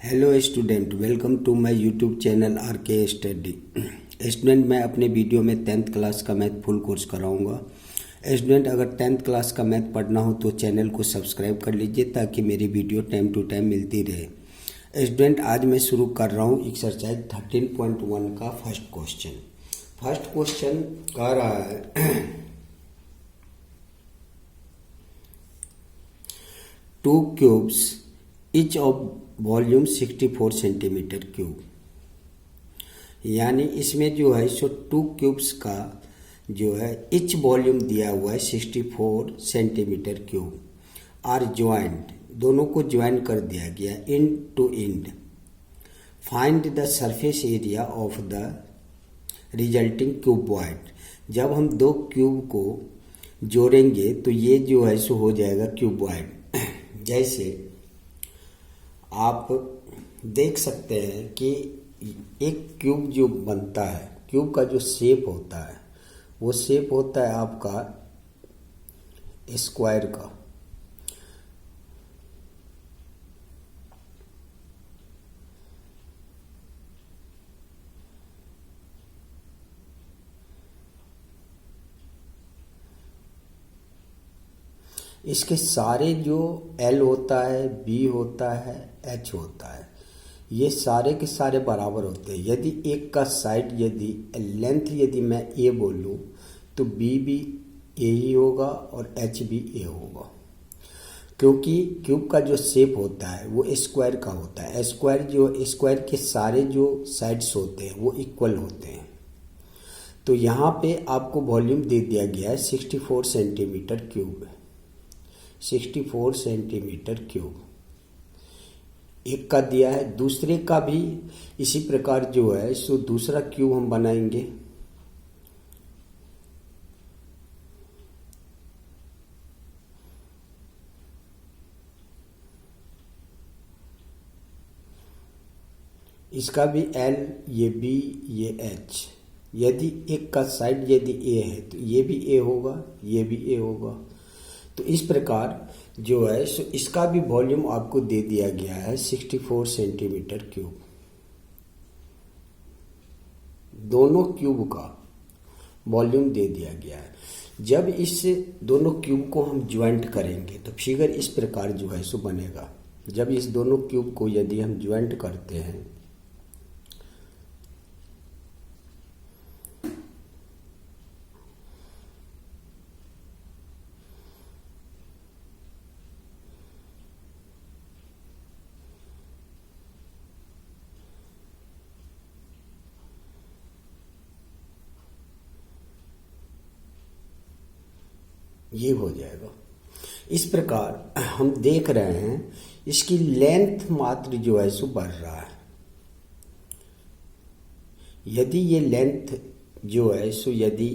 Hello student, welcome to my YouTube channel R K study. Student, मैं अपने video में 10th class का math full course कराऊंगा। Student, अगर 10th क्लास का मैथ पढ़ना हो तो चैनल को सब्सक्राइब कर लीजिए ताकि मेरी वीडियो टाइम टू टाइम मिलती रहे। स्टूडेंट, आज मैं शुरू कर रहा हूँ एक्सरसाइज 13.1 का फर्स्ट क्वेश्चन। फर्स्ट क्वेश्चन कह रहा है to cubes each of volume 64 centimetre cube. यानी इसमें जो है सो टू क्यूब्स का जो है इच वॉल्यूम दिया हुआ है 64 सेंटीमीटर क्यूब आर ज्वाइंट, दोनों को ज्वाइन कर दिया गया end to end. Find the surface area of the resulting cuboid. जब हम दो क्यूब को जोड़ेंगे तो ये जो है सो हो जाएगा क्यूबॉइड। जैसे आप देख सकते हैं कि एक क्यूब जो बनता है, क्यूब का जो शेप होता है वो शेप होता है आपका स्क्वायर का। इसके सारे जो एल होता है, बी होता है, एच होता है, ये सारे के सारे बराबर होते हैं। यदि एक का साइड यदि लेंथ यदि मैं ए बोलूँ तो बी भी ए ही होगा और एच भी ए होगा, क्योंकि क्यूब का जो शेप होता है वो स्क्वायर का होता है। स्क्वायर के सारे जो साइड्स होते हैं वो इक्वल होते हैं। तो यहाँ पे आपको वॉल्यूम दे दिया गया है 64 सेंटीमीटर क्यूब, 64 सेंटीमीटर क्यूब एक का दिया है। दूसरे का भी इसी प्रकार जो है सो दूसरा क्यूब हम बनाएंगे। इसका भी एल, ये बी, ये एच। यदि एक का साइड यदि ए है तो ये भी ए होगा, ये भी ए होगा। तो इस प्रकार जो है सो इसका भी वॉल्यूम आपको दे दिया गया है 64 सेंटीमीटर क्यूब। दोनों क्यूब का वॉल्यूम दे दिया गया है। जब इस दोनों क्यूब को हम ज्वाइंट करेंगे तो फिगर इस प्रकार जो है सो बनेगा। जब इस दोनों क्यूब को यदि हम ज्वाइंट करते हैं ये हो जाएगा। इस प्रकार हम देख रहे हैं इसकी लेंथ मात्र जो है सो बढ़ रहा है। यदि ये लेंथ जो है सो यदि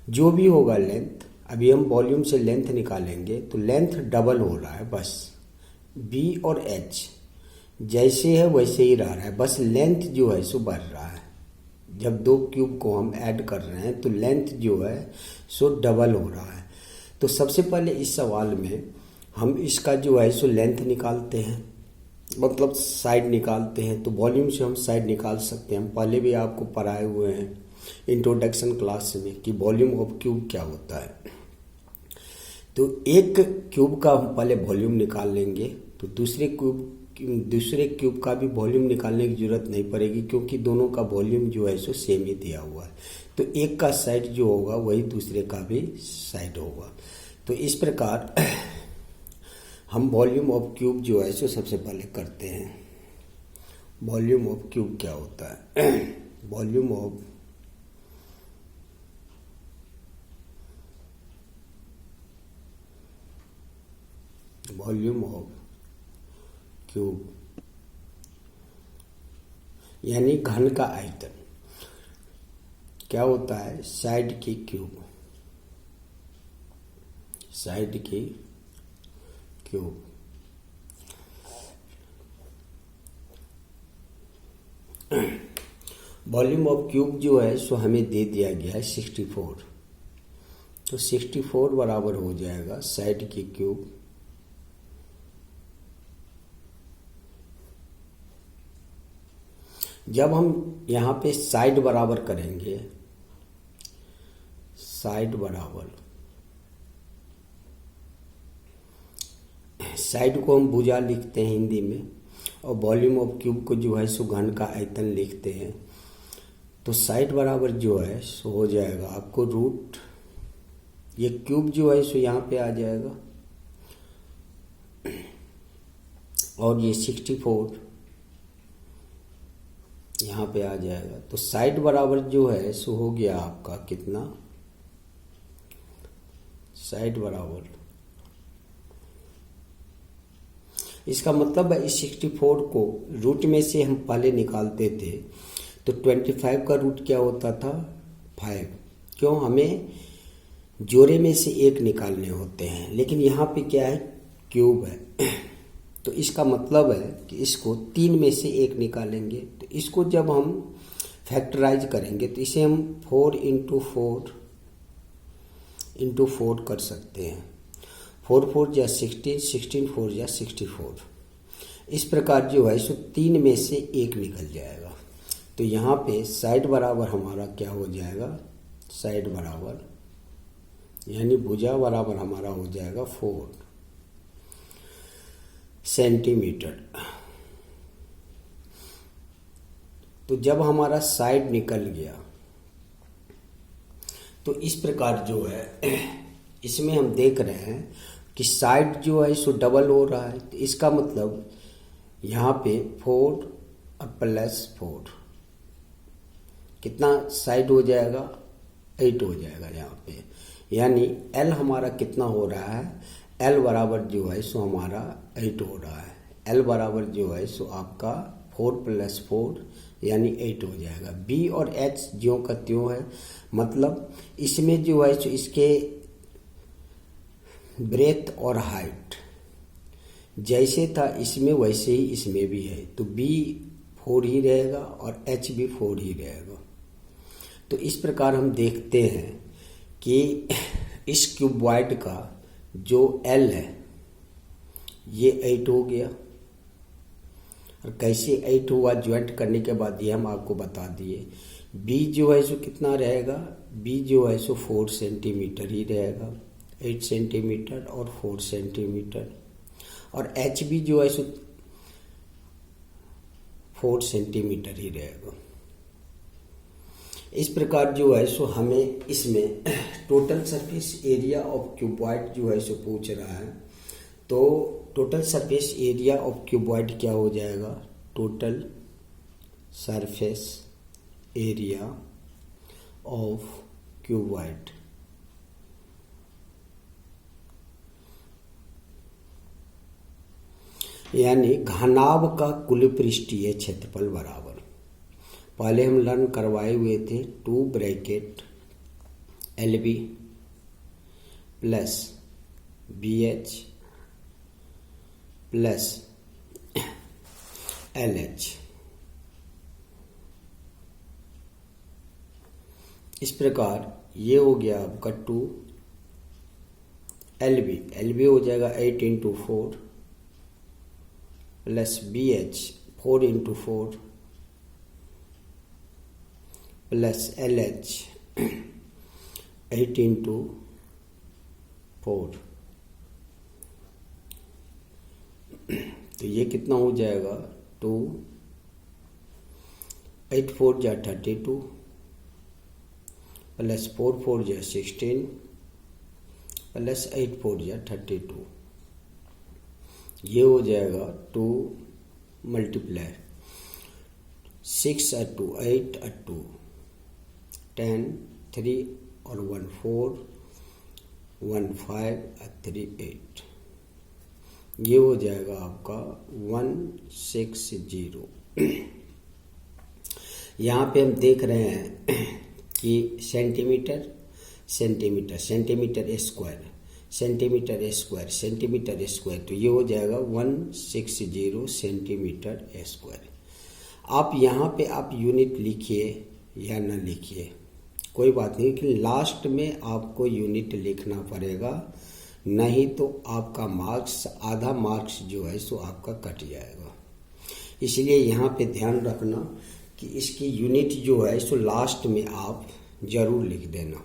जो भी होगा लेंथ, अभी हम वॉल्यूम से लेंथ निकालेंगे तो लेंथ डबल हो रहा है। बस बी और एच जैसे है वैसे ही रह रहा है, बस लेंथ जो है सो बढ़ रहा है। जब दो क्यूब को हम ऐड कर रहे हैं तो लेंथ जो है सो डबल हो रहा है। तो सबसे पहले इस सवाल में हम इसका जो है सो लेंथ निकालते हैं, मतलब साइड निकालते हैं। तो वॉल्यूम से हम साइड निकाल सकते हैं। हम पहले भी आपको पढ़ाए हुए हैं इंट्रोडक्शन क्लास में कि वॉल्यूम ऑफ क्यूब क्या होता है। तो एक क्यूब का हम पहले वॉल्यूम निकाल लेंगे तो दूसरे क्यूब का भी वॉल्यूम निकालने की जरूरत नहीं पड़ेगी, क्योंकि दोनों का वॉल्यूम जो है सो सेम ही दिया हुआ है। तो एक का साइड जो होगा वही दूसरे का भी साइड होगा। तो इस प्रकार हम वॉल्यूम ऑफ क्यूब जो है सो सबसे पहले करते हैं। वॉल्यूम ऑफ क्यूब क्या होता है? वॉल्यूम ऑफ क्यूब यानी घन का आयतन क्या होता है? साइड की क्यूब, साइड की क्यूब। वॉल्यूम ऑफ क्यूब जो है सो हमें दे दिया गया है 64। तो 64 बराबर हो जाएगा साइड की क्यूब जब हम यहाँ पे साइड बराबर करेंगे, साइड बराबर, साइड को हम भुजा लिखते हैं हिंदी में, और वॉल्यूम ऑफ क्यूब को जो है सो घन का आयतन लिखते हैं। तो साइड बराबर जो है सो हो जाएगा आपको रूट, ये क्यूब जो है सो यहाँ पे आ जाएगा, और ये 64 यहाँ पे आ जाएगा। तो साइड बराबर जो है सो हो गया आपका कितना, साइड बराबर, इसका मतलब है इस 64 को रूट में से हम पहले निकालते थे तो 25 का रूट क्या होता था 5, क्यों, हमें जोड़े में से एक निकालने होते हैं, लेकिन यहाँ पे क्या है क्यूब है, तो इसका मतलब है कि इसको 3 में से एक निकालेंगे। तो इसको जब हम फैक्टराइज करेंगे तो इसे हम 4 इंटू 4 कर सकते हैं। 4 4 या 16, 16 4 या 64, इस प्रकार जो है सो 3 में से एक निकल जाएगा। तो यहाँ पे साइड बराबर हमारा क्या हो जाएगा, साइड बराबर यानी भुजा बराबर हमारा हो जाएगा 4 सेंटीमीटर। तो जब हमारा साइड निकल गया तो इस प्रकार जो है इसमें हम देख रहे हैं कि साइड जो है सो डबल हो रहा है। तो इसका मतलब यहाँ पे 4 और +4 कितना साइड हो जाएगा, 8 हो जाएगा यहाँ पे, यानी L हमारा कितना हो रहा है, L बराबर जो है सो हमारा 8 हो रहा है। L बराबर जो है सो आपका 4 + 4 यानी 8 हो जाएगा। B और H ज्यों का त्यों है, मतलब इसमें जो है सो इसके ब्रेथ और हाइट जैसे था इसमें वैसे ही इसमें भी है, तो B 4 ही रहेगा और H भी 4 ही रहेगा। तो इस प्रकार हम देखते हैं कि इस क्यूबॉइड का जो L है ये 8 हो गया, और कैसे 8 हुआ ज्वाइंट करने के बाद ये हम आपको बता दिए। B जो है सो कितना रहेगा, B जो है सो 4 सेंटीमीटर ही रहेगा, 8 सेंटीमीटर और 4 सेंटीमीटर, और H भी जो है सो 4 सेंटीमीटर ही रहेगा। इस प्रकार जो है सो हमें इसमें total surface area of cuboid जो है सो पूछ रहा है। तो total surface area of cuboid क्या हो जाएगा, total surface area of cuboid यानी घनाभ का कुल पृष्ठीय क्षेत्रफल बराबर, पहले हम लर्न करवाए हुए थे 2 ब्रैकेट LB + BH + LH। इस प्रकार ये हो गया आपका 2 LB हो जाएगा 8 × 4 + BH 4 × 4 + LH 8 × 4। तो ये कितना हो जाएगा 2 8 4 जा 32 + 4 4 जा 16 + 8 4 जा 32। ये हो जाएगा 2 × 6 और 2 8 और 2 10 3 और 1 4 1 5 और 3 8। ये हो जाएगा आपका 160। यहाँ पे हम देख रहे हैं कि centimetre centimetre centimetre square centimetre square centimetre square, तो ये हो जाएगा 160 सेंटीमीटर स्क्वायर। आप यहाँ पे आप यूनिट लिखिए या ना लिखिए कोई बात नहीं, कि लास्ट में आपको यूनिट लिखना पड़ेगा, नहीं तो आपका मार्क्स आधा मार्क्स जो है सो आपका कट जाएगा। इसलिए यहाँ पे ध्यान रखना कि इसकी यूनिट जो है सो लास्ट में आप जरूर लिख देना।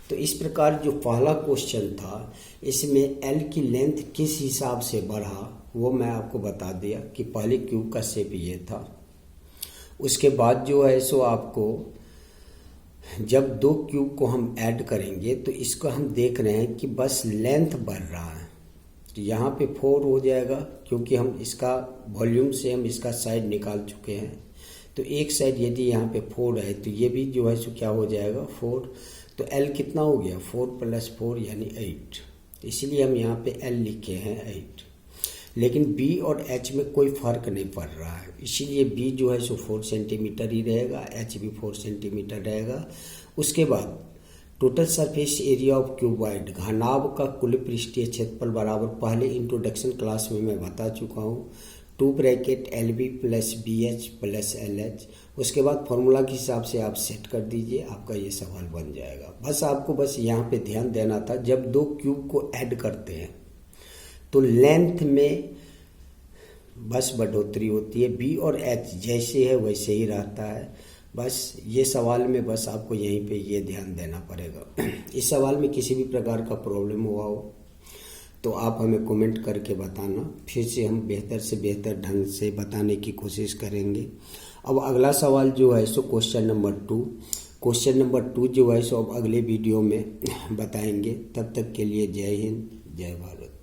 तो इस प्रकार जो पहला क्वेश्चन था इसमें एल की लेंथ किस हिसाब से बढ़ा वो मैं आपको बता दिया कि पहले क्यूब का शेप ये था। उसके बाद जो है सो आपको जब दो क्यूब को हम ऐड करेंगे तो इसको हम देख रहे हैं कि बस लेंथ बढ़ रहा है। तो यहाँ पे 4 हो जाएगा क्योंकि हम इसका वॉल्यूम से हम इसका साइड निकाल चुके हैं। तो एक साइड यदि यहाँ पे 4 है तो ये भी जो है सो क्या हो जाएगा 4। तो L कितना हो गया 4 + 4 यानी 8। तो इसीलिए हम यहाँ पे L लिखे हैं 8। लेकिन B और H में कोई फर्क नहीं पड़ रहा है, इसीलिए B जो है सो 4 सेंटीमीटर ही रहेगा, H भी 4 सेंटीमीटर रहेगा। उसके बाद total surface area of cuboid, घनाभ का कुल पृष्ठीय क्षेत्रफल बराबर पहले इंट्रोडक्शन क्लास में मैं बता चुका हूँ 2 ब्रैकेट LB + BH + LH। उसके बाद फॉर्मूला के हिसाब से आप सेट कर दीजिए, आपका ये सवाल बन जाएगा। बस आपको बस यहाँ पे ध्यान देना था, जब दो क्यूब को ऐड करते हैं तो लेंथ में बस बढ़ोतरी होती है, B और H जैसे है वैसे ही रहता है। बस ये सवाल में बस आपको यहीं पे ये ध्यान देना पड़ेगा। इस सवाल में किसी भी प्रकार का प्रॉब्लम हुआ हो तो आप हमें कमेंट करके बताना, फिर से हम बेहतर से बेहतर ढंग से बताने की कोशिश करेंगे। अब अगला सवाल जो है so question number 2। Question number 2 जो है सो अब अगले वीडियो में बताएंगे। तब तक के लिए जय हिंद, जय भारत।